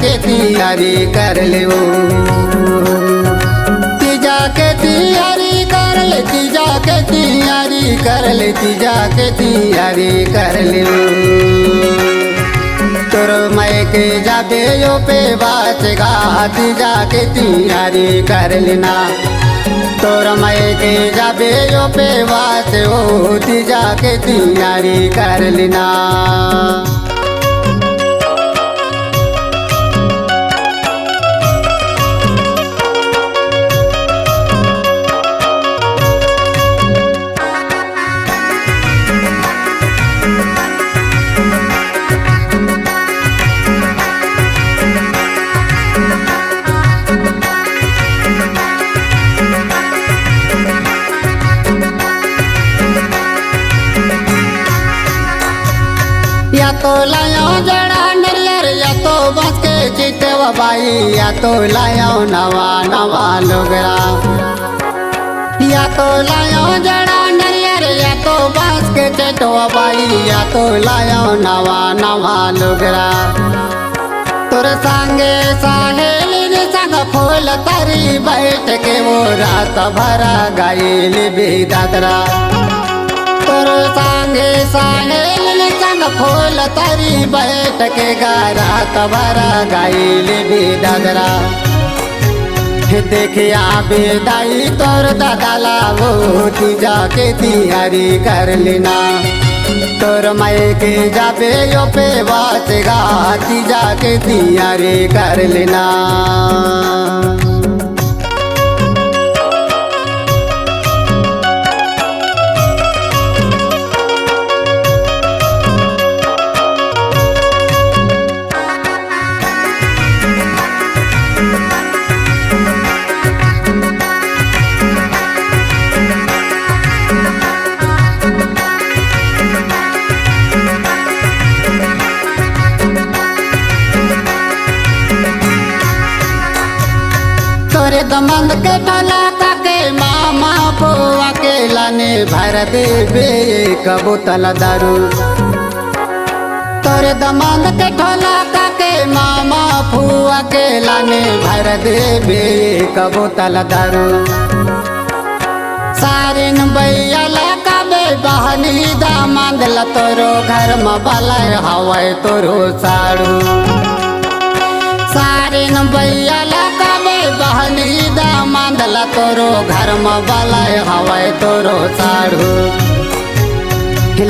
के तैयारी कर ले तीजा के तैयारी कर ले तीजा के तैयारी कर ले तीजा के तैयारी कर ले तोर मैं के जाबे यो पे बाचगा तीजा के तैयारी कर लेना तोर मैं के जाबे यो पे बाच हो तीजा के तैयारी कर लेना। या तो लायो जड़ा नरियर या तो बस के चितवा बाई या तो लायो नवा नवा लोगरा या तो लायो जड़ा नरियर या तो बस के चितवा बाई या तो लायो नवा नवा लोगरा तोर संगे साहेली संग फूल तारी बैठ के वो रात भरा गाइल भी दादरा तोर संगे साहेली संग फूल तारी बैठ के रात भरा गाइल भी दादरा देखिया बेदाई तोर दादा वो तीजा के तैयारी कर लेना तोर मैं के जाबे यो पे बाचगा तीजा के तैयारी कर लेना। तोरे दमन के टोला के मामा पुआ के लाने भर देवे कबूतल दारू तोरे दमन के टोला के मामा पुआ के लाने भर देवे कबूतल दारू सारिन बैया लकाबे बहनी दामद ल तोरो घर में बलय हवाई तोरो साड़ू सारिन बैया लकाबे बहनी दामद ल तोरो घर में बलय हवाई तोरो साड़ू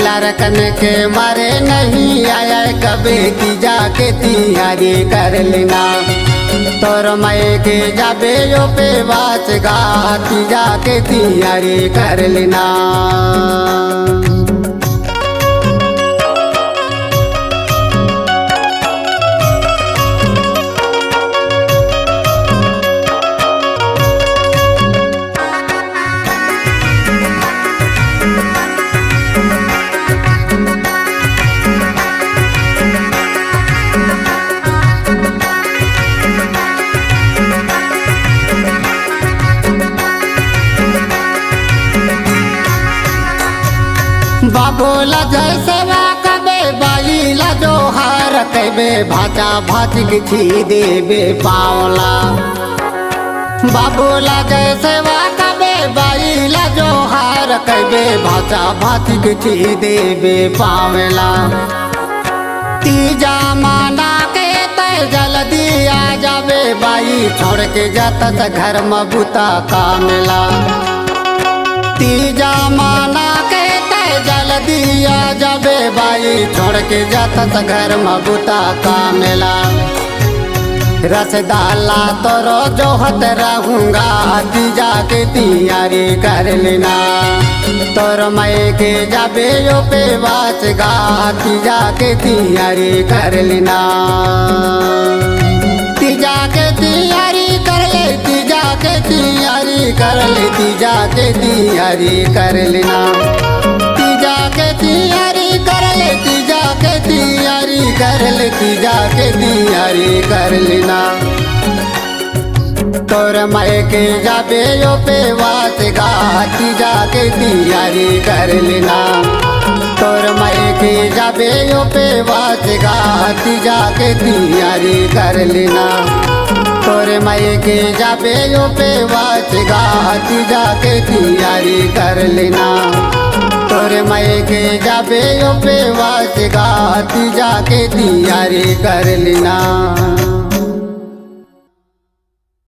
लड़कन के मारे नहीं आया कभी तीजा के तैयारी कर लेना तोर मैं के जाबे यो पे बाचगा तीजा के तैयारी कर लेना। बाबूला जैसे कबे बाई ला जोहार कबे भाचा भाच खी देवे पावला बाबूला जैसे कबे बाई ला जोहार कबे भाचा भाच खी देवे पावला तीजा माना के तय जल्दी आ जावे बाई छोड़ के जाता घर में बुता का मिला तीजा माना के जल्दी आ जाबे बाई छोड़ के जाता घर में बुता का मेला रसदाला तोरो जोहत रहूंगा तीजा के तैयारी कर लेना तोर मैं के जाबे यो पे बाचगा तीजा के तैयारी कर लेना तीजा के तैयारी कर ले तीजा के तैयारी कर ले तीजा के तैयारी कर लेना तीजा के तैयारी कर ले तीजा के तैयारी कर ले तीजा के तैयारी कर लेना तोर मैं के जाबे यो पे बाचगा तीजा के तैयारी कर लेना तोर मैं के जाबे यो पे वाचगा तीजा के तैयारी कर लेना तोरे माई के जाबे यो पे वाचगा तीजा के तैयारी कर लेना तोरे माई के जाबे यो पे वाचगा तीजा के तैयारी कर लेना।